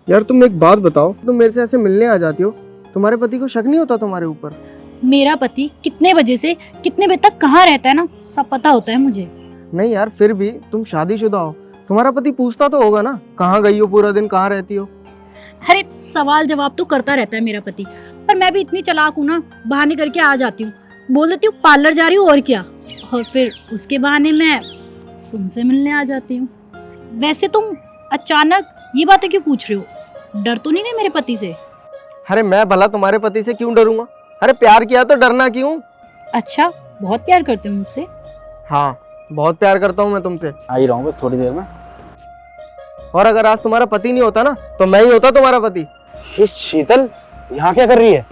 यार तुम एक बात बताओ, तुम मेरे से ऐसे मिलने आ जाती हो, तुम्हारे पति को शक नहीं होता तुम्हारे ऊपर? मेरा पति कितने बजे से कितने बजे तक कहाँ रहता है ना, सब पता होता है मुझे। नहीं यार, फिर भी तुम शादीशुदा हो, तुम्हारा पति पूछता तो होगा ना, कहाँ गई हो पूरा दिन, कहाँ रहती हो? अरे सवाल जवाब तो करता रहता है मेरा पति, पर मैं भी इतनी चालाक हूँ ना, बहाने करके आ जाती हूँ, बोल देती हूँ पार्लर जा रही हूँ और क्या, और फिर उसके बहाने मैं तुमसे मिलने आ जाती हूँ। वैसे तुम अचानक ये बातें क्यों पूछ रहे हो? डर तो नहीं है मेरे पति से? अरे मैं भला तुम्हारे पति से क्यों डरूंगा? अरे प्यार किया तो डरना क्यों? अच्छा, बहुत प्यार करते हो मुझसे? हाँ, बहुत प्यार करता हूँ मैं तुमसे। आ ही रहा हूँ बस थोड़ी देर में। और अगर आज तुम्हारा पति नहीं होता ना, तो मैं ही होता तुम्हारा पति। ये शीतल यहाँ क्या कर रही है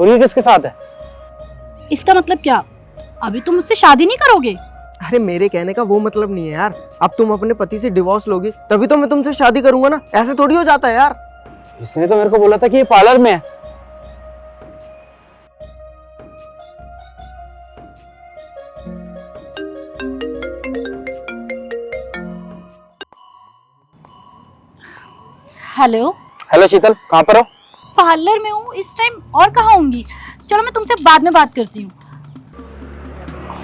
और ये किसके साथ है? इसका मतलब क्या, अभी तुम मुझसे शादी नहीं करोगे? अरे मेरे कहने का वो मतलब नहीं है यार, अब तुम अपने पति से डिवोर्स लोगे तभी तो मैं तुमसे शादी करूंगा ना, ऐसे थोड़ी हो जाता है यार। इसने तो मेरे को बोला था कि ये पार्लर में है। हेलो। हेलो शीतल, कहाँ पर हो? पार्लर में हूँ इस टाइम, और कहाँ होंगी? चलो मैं तुमसे बाद में बात करती हूँ।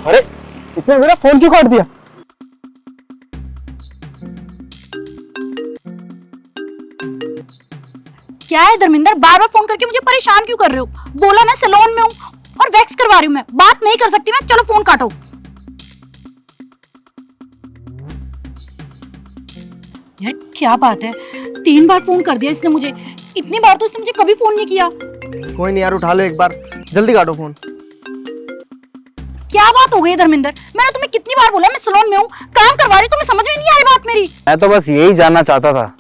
अरे इसने मेरा फोन क्यों काट दिया? क्या है धर्मेंद्र, बार बार फोन करके मुझे परेशान क्यों कर रहे हो? बोला ना सैलून में हूँ और वैक्स करवा रही हूँ, मैं बात नहीं कर सकती मैं, चलो फोन काटो। यार क्या बात है, 3 बार फोन कर दिया इसने मुझे, इतनी बार तो इसने मुझे कभी फोन नहीं किया। कोई नहीं यार, उठा लो एक बार, जल्दी काटो फोन। क्या बात हो गई धर्मेंद्र, मैंने तुम्हें कितनी बार बोला मैं सैलून में हूँ, काम करवा रही हूँ, तुम्हें समझ में नहीं आ रही बात मेरी? मैं तो बस यही जानना चाहता था,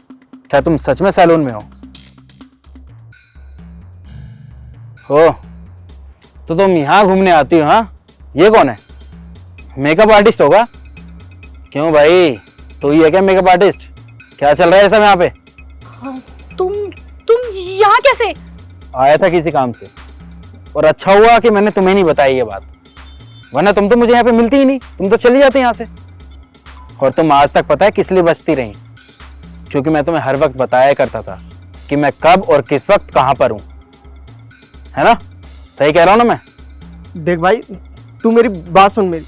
क्या तुम सच में सैलून में हो? तो तुम यहाँ घूमने आती हो? हाँ, ये कौन है? मेकअप आर्टिस्ट होगा? क्यों भाई, तो ही है क्या मेकअप आर्टिस्ट? क्या चल रहा है सब यहाँ पे? तुम यहाँ कैसे? आया था किसी काम से, और अच्छा हुआ कि मैंने तुम्हें नहीं बताई ये बात, वरना तुम तो मुझे यहाँ पे मिलती ही नहीं, तुम तो चली जाती यहाँ से। और तुम आज तक पता है किस लिए बचती रही? क्योंकि मैं तुम्हें हर वक्त बताया करता था कि मैं कब और किस वक्त कहाँ पर हूँ, है ना? सही कह रहा हूँ ना मैं? देख भाई, तू मेरी बात सुन मेरी।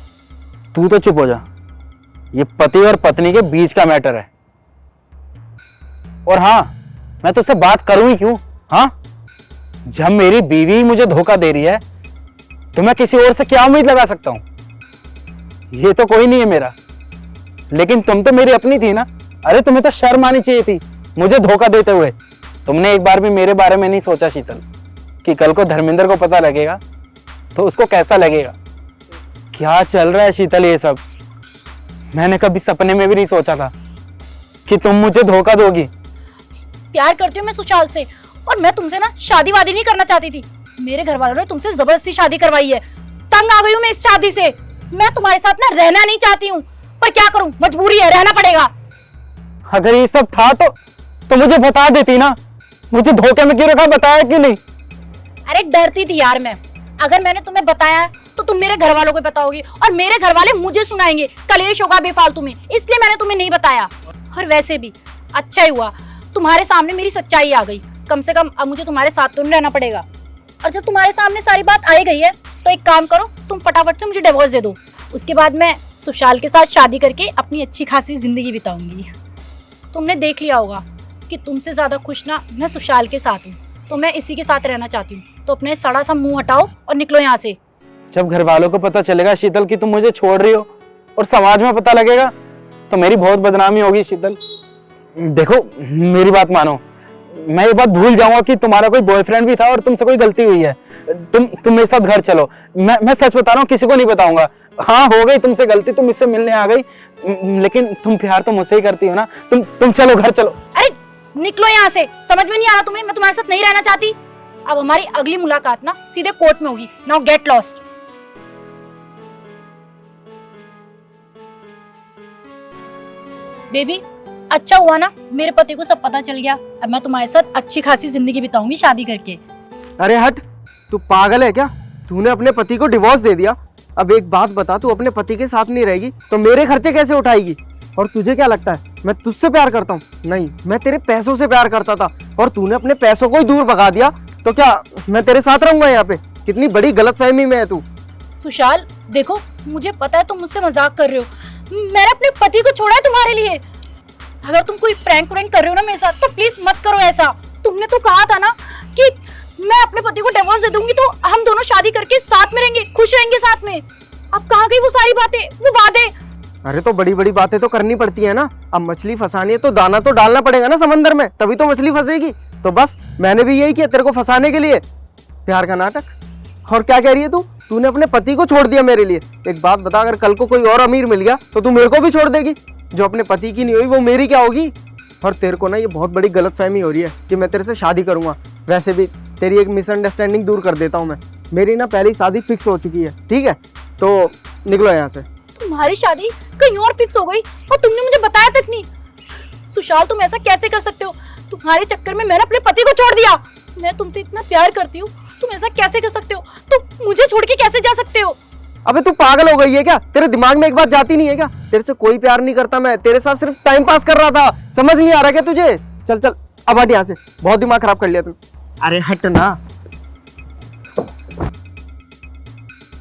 तू तो चुप हो जा, ये पति और पत्नी के बीच का मैटर है। और हाँ, मैं तुझसे बात करूं ही क्यों? हाँ, जब मेरी बीवी ही मुझे धोखा दे रही है तो मैं किसी और से क्या उम्मीद लगा सकता हूं? ये तो कोई नहीं है मेरा, लेकिन तुम तो मेरी अपनी थी ना। अरे तुम्हें तो शर्म आनी चाहिए थी मुझे धोखा देते हुए। तुमने एक बार भी मेरे बारे में नहीं सोचा शीतल, कि कल को धर्मेंद्र को पता लगेगा तो उसको कैसा लगेगा? क्या चल रहा है शीतल ये सब? मैंने कभी सपने में भी नहीं सोचा था कि तुम मुझे धोखा दोगी। प्यार करती हूँ मैं सुशाल से, और मैं तुमसे ना शादी वादी नहीं करना चाहती थी, मेरे घर वालों ने तुमसे जबरदस्ती शादी करवाई है। तंग आ गई हूँ मैं इस शादी से, मैं तुम्हारे साथ ना रहना नहीं चाहती हूँ, पर क्या करूँ, मजबूरी है, रहना पड़ेगा। अगर ये सब था तो मुझे बता देती ना, मुझे धोखे में क्यों रखा, बताया क्यों नहीं? अरे डरती थी यार मैं, अगर मैंने तुम्हें बताया तो तुम मेरे घर वालों को बताओगी और मेरे घर वाले मुझे सुनाएंगे, कलेश होगा बेफालतू में, इसलिए मैंने तुम्हें नहीं बताया। और वैसे भी अच्छा ही हुआ तुम्हारे सामने मेरी सच्चाई आ गई, कम से कम अब मुझे तुम्हारे साथ तो नहीं रहना पड़ेगा। और जब तुम्हारे सामने सारी बात आ गई है तो एक काम करो, तुम फटाफट से मुझे डिवोर्स दे दो, उसके बाद मैं सुशाल के साथ शादी करके अपनी अच्छी खासी जिंदगी बिताऊंगी। तुमने देख लिया होगा कि तुमसे ज्यादा खुश ना मैं सुशाल के साथ हूँ, तो मैं इसी के साथ रहना चाहती हूँ, तो अपने सड़ा सा मुंह हटाओ और निकलो यहाँ से। जब घर वालों को पता चलेगा शीतल कि तुम मुझे छोड़ रही हो, और समाज में पता लगेगा, तो मेरी बहुत बदनामी होगी शीतल। देखो मेरी बात मानो, मैं ये बात भूल जाऊंगा कि तुम्हारा कोई बॉयफ्रेंड भी था और तुमसे कोई गलती हुई है। तुम मेरे साथ घर चलो, मैं सच बता रहा हूँ, किसी को नहीं बताऊंगा। हाँ हो गई तुमसे गलती, तुम इससे मिलने आ गई, लेकिन तुम प्यार तो मुझसे ही करती हो ना। तुम चलो घर चलो। अरे निकलो यहाँ से, समझ में नहीं आ रहा तुम्हें, मैं तुम्हारे साथ नहीं रहना चाहती। अब हमारी अगली मुलाकात ना सीधे कोर्ट में होगी। Now get lost. बेबी अच्छा हुआ ना मेरे पति को सब पता चल गया, अब मैं तुम्हारे साथ अच्छी खासी जिंदगी बिताऊंगी शादी करके। अरे हट, तू पागल है क्या? तूने अपने पति को डिवोर्स दे दिया, अब एक बात बता, तू अपने पति के साथ नहीं रहेगी तो मेरे खर्चे कैसे उठाएगी? और तुझे क्या लगता है मैं तुझसे प्यार करता हूँ? नहीं, मैं तेरे पैसों से प्यार करता था और तूने अपने पैसों को ही दूर भगा दिया। तो क्या मैं तेरे साथ रहूंगा यहाँ पे? कितनी बड़ी गलतफहमी में है तू। सुशाल देखो, मुझे पता है तुम मुझसे मजाक कर रहे हो। मैंने अपने पति को छोड़ा है तुम्हारे लिए। अगर तुम कोई प्रैंक व्रैंक कर रहे हो ना मेरे साथ, तो प्लीज मत करो ऐसा। तुमने तो कहा था ना कि मैं अपने पति को डिवोर्स दे दूंगी तो हम दोनों शादी करके साथ में रहेंगे, खुश रहेंगे साथ में। अब कहाँ गई वो सारी बातें, वो वादे? अरे तो बड़ी बड़ी बातें तो करनी पड़ती है ना। अब मछली फंसानी है तो दाना तो डालना पड़ेगा ना समंदर में, तभी तो मछली फंसेगी। तो बस मैंने भी यही किया तेरे को फंसाने के लिए, प्यार का नाटक। और क्या कह रही है तू? तूने अपने पति को छोड़ दिया मेरे लिए। एक बात बता, अगर कल को कोई और अमीर मिल गया तो तू मेरे को भी छोड़ देगी? जो अपने पति की नहीं हुई वो मेरी क्या होगी? और तेरे को ना ये बहुत बड़ी गलतफहमी हो रही है कि मैं तेरे से शादी करूंगा। वैसे भी तेरी एक मिसअंडरस्टैंडिंग दूर कर देता हूँ मैं। मेरी ना पहली शादी फिक्स हो चुकी है, ठीक है? तो निकलो यहाँ से। तुम्हारी शादी कहीं और फिक्स हो गई और तुमने मुझे बताया तक नहीं। सुशाल तुम ऐसा कैसे कर सकते हो? तुम्हारे चक्कर में मैंने अपने पति को छोड़ दिया। मैं तुमसे इतना प्यार करती हूँ, तुम ऐसा कैसे कर सकते हो? तुम मुझे छोड़ के कैसे जा सकते हो? अबे तू पागल हो गई है क्या? तेरे दिमाग में एक बात जाती नहीं है क्या? तेरे से कोई प्यार नहीं करता मैं, तेरे साथ सिर्फ टाइम पास कर रहा था। समझ नहीं आ रहा क्या तुझे? चल चल अब हट यहाँ से, बहुत दिमाग खराब कर लिया तू। अरे हट ना।